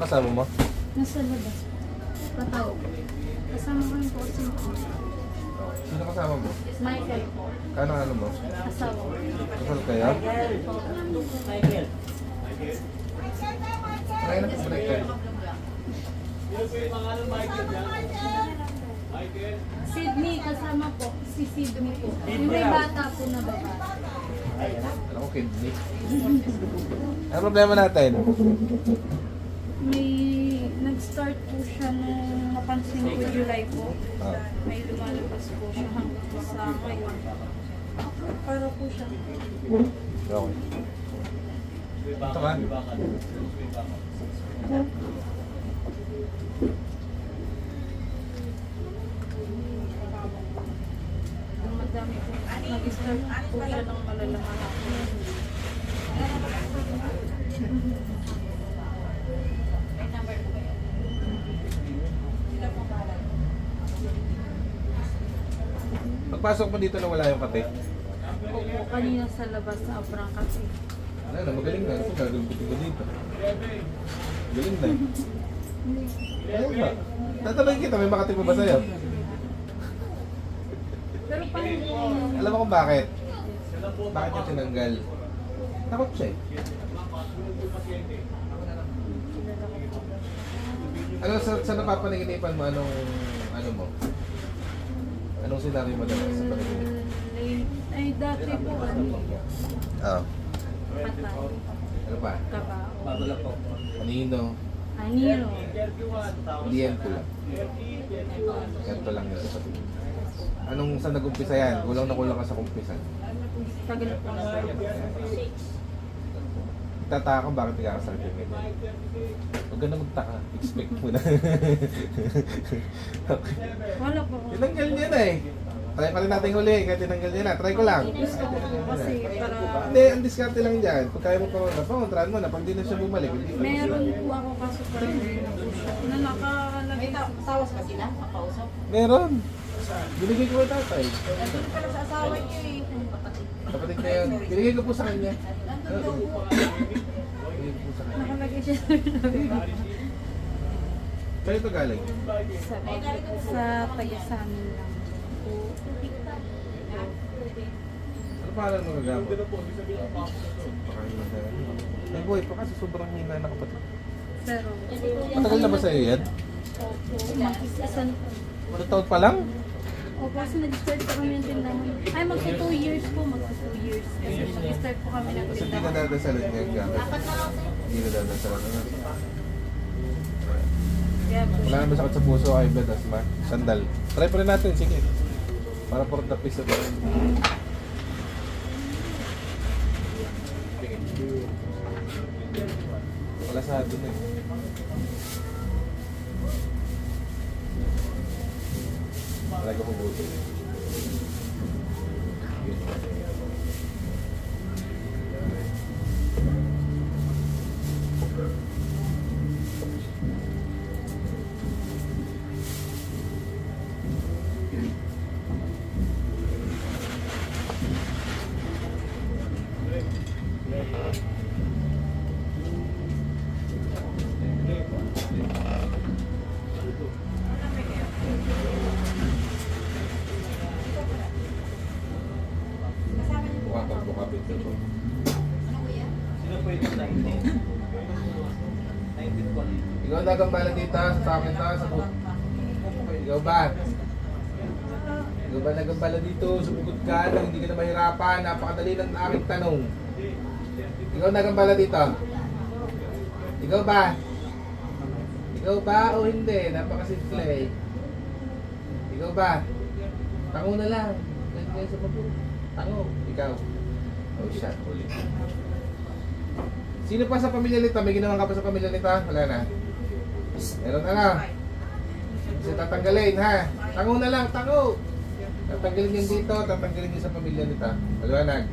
kasama mo? Nasa labas po. Patawag. Kasama ko yung posting ko. Sino kasama mo? Michael po. Ano mo? Asawa ko. Kasal kayo? Kaya na break kayo. Sydney, kasama po. Si Sydney po. Yung may bata po na babae. Alam ko, kidney. Ano problema natin? May nag-start po siya nung napansin ko July po. Ah. May lumalabas po siya hanggang sa ngayon. Para po siya. Okay. Ito ka? Ang madami po. Nag-start po siya ng malalaman. Pagpasok mo dito na wala yung kape. Opo, kanina sa labas sa Abrang kasi. Wala na, magaling na. Ito, gagawin ko dito. Galing na. Ayun ba? Tatanungin kita, may makati pa ba sa'yo? Pero paano po? Alam mo kung bakit? Bakit niya tinanggal? Takot siya eh. Ano, sa napapanaginipan mo, ano mo? Anong scenario mo dala sa panaginip? Ay, dati po, Oo. patay, Ano pa? kabao, Kanino? aniro, Liento lang. Liento lang yun. Anong saan nag-umpisa yan? Kulang na kulang ka sa kumpisan. tagal po na ba? Tataka kung bakit nagkakasakit yung ganyan. Huwag ka na magtaka. Expect mo na. Okay. Wala po. Tinanggal niya na eh. Try pa rin natin huli. Kaya tinanggal niya na. Try ko lang. Gusto ko po kasi para Hindi, ang diskarte lang dyan. Pag kaya mo pa napangontrahan mo na. Pag di na siya bumalik, hindi pa rin siya. meron po ako kaso parang na nakalagay. Tawas ba sila? Makausap? Meron. Binigay ko kay tatay. Nandun pala sa asawa niyo eh. Kapatid na yun. Binigay ko po sa kanya. Binigay ko po sa kanya. Nakalagay siya Kaya ito galing? sa taga sa amin lang po. Ano pangalan mo gagamot? Ay boy, pa kasi sobrang hina na kapatid. Pero, Matagal na ba sa'yo yan? opo, mag-isang Ano taon pa lang? Opo, kasi nag-start po kami ng tindahan. Ay, magsa 2 years po, magsa 2 years. Kasi nag-start po kami ng Kasi hindi tindahan. na dadasalan niya yung gamit. Hindi na dadasalan. Kaya po, Wala naman sakit sa puso, ay blood asthma. Sandal. Try pa rin natin, sige. Para for the peace of mind. Wala sa atin eh. Talaga ko buto. Mukhang pagkukapit ko. Ikaw nagambala dito sa akin ta sa buto. Ikaw ba? Ikaw ba nagambala dito? Sumugod ka lang, hindi ka na mahirapan. Napakadali ng aking tanong. Ikaw nagambala dito? Ikaw ba? Ikaw ba o hindi? Napakasimple eh. Ikaw ba? Tango na lang. Ganyan sa mabuto. Tango. Ikaw. Oh shit, huli. Sino pa sa pamilya nito? May ginawa ka pa sa pamilya nito? Wala na. Meron na lang. Kasi tatanggalin ha. Tango na lang, tango. Tatanggalin yung dito, tatanggalin yung sa pamilya nito. Maliwanag.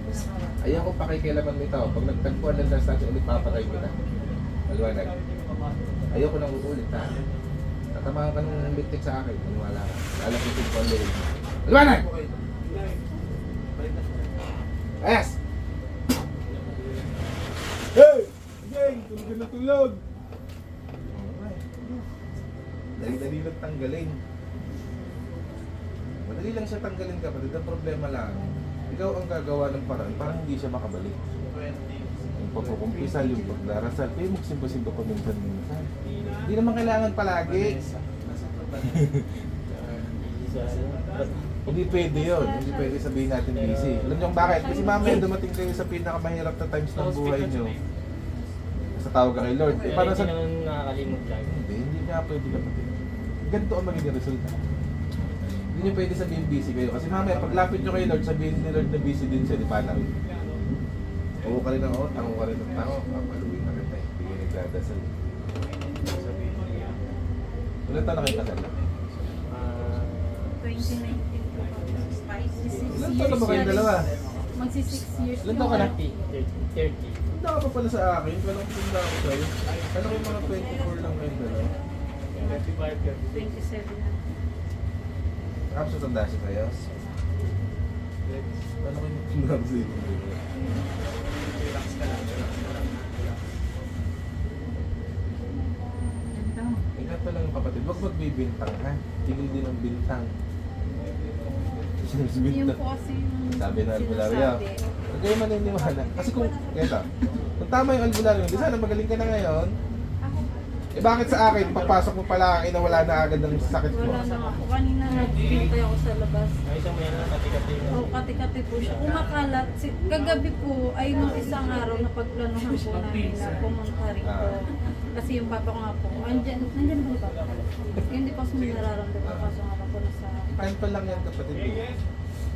Ayaw ko pakikialaman mo ito. Pag nagtagpuan ng last natin ulit, papatay kita. Maliwanag. Ayaw ko nang uulit ha. Tatamahan ka ng bitik sa akin. Maniwala ka. Lalapitin ko ang lihim. Maliwanag! Yes! Hey! Gang! Tulog na tulog! Dali-dali lang tanggalin. Madali lang siya tanggalin kapatid. Ang problema lang, ikaw ang gagawa ng paraan para hindi siya makabalik. Yung pagkukumpisal, yung pagdarasal, kayo magsimba-simba pa minsan-minsan. Hindi naman kailangan palagi. Hindi pwede yun. Hindi pwede sabihin natin busy. Alam niyo kung bakit? Kasi mamaya dumating kayo sa pinakamahirap na times ng buhay niyo. Sa tawag ka kay Lord. Eh, para sa... Hindi naman nakakalimot lang. Hindi nga pwede kapatid. Ganito ang magiging resulta. Hindi niyo pwede sabihin busy kayo. Kasi mamaya paglapit niyo kay Lord, sabihin ni Lord na busy din siya. Di pa lang. Oo ka rin ng oo, tango ka rin ng tango. Papaluin na kita eh. Hindi kayo nagdadasal. Ulit na kayo kasal. 2019 po kami. Ilan taon na ba kayong dalawa? Magsi 6 years Ilan taon ka na? 30. Tunda ka pa pala sa akin. Walang tunda ako sa'yo. Kala ko yung mga 24 lang kayong dalawa. 27 na. Tapos tanda siya sa'yo. Kala ko yung tunda ako sa'yo. Ganda. Ingat pa lang kapatid. Huwag magbibintang ha. Tigil din ang bintang. Yun po kasi yung Sabi na albularyo. Huwag kayo maniniwala. Kasi kung tama yung albularyo, di sana magaling ka na ngayon. Eh bakit sa akin, papasok mo pala na wala na agad ng sakit mo? Wala na nga po. Kanina nagbintay ako sa labas. Nakita mo yan ang kati-kati. Oo, kati-kati po siya. Kumakalat. Kagabi po ay nung isang araw na pagplanuhan po namin na pumunta rito. Kasi yung papa ko nga po, nandiyan ba yung papa ko? Hindi pa sumi nararamdaman kaso nga po nasa... Time pa lang yan kapatid.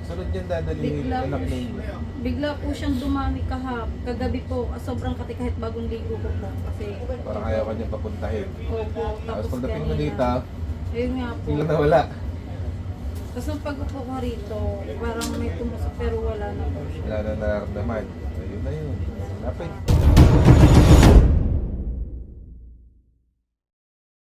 Sunod yan dadalhin yung anak ninyo. Bigla po siyang dumami kagabi po. Sobrang kati kahit bagong ligo ko po. Kasi... Parang ayaw ka niya papuntahin. Opo, Tapos pagdating mo kanina. dito, Ayun nga po. bigla na wala. Tapos nung pag-upo ko rito, parang may tumusok pero wala na po. Wala na nararamdaman. Ayun na yun. Lapit.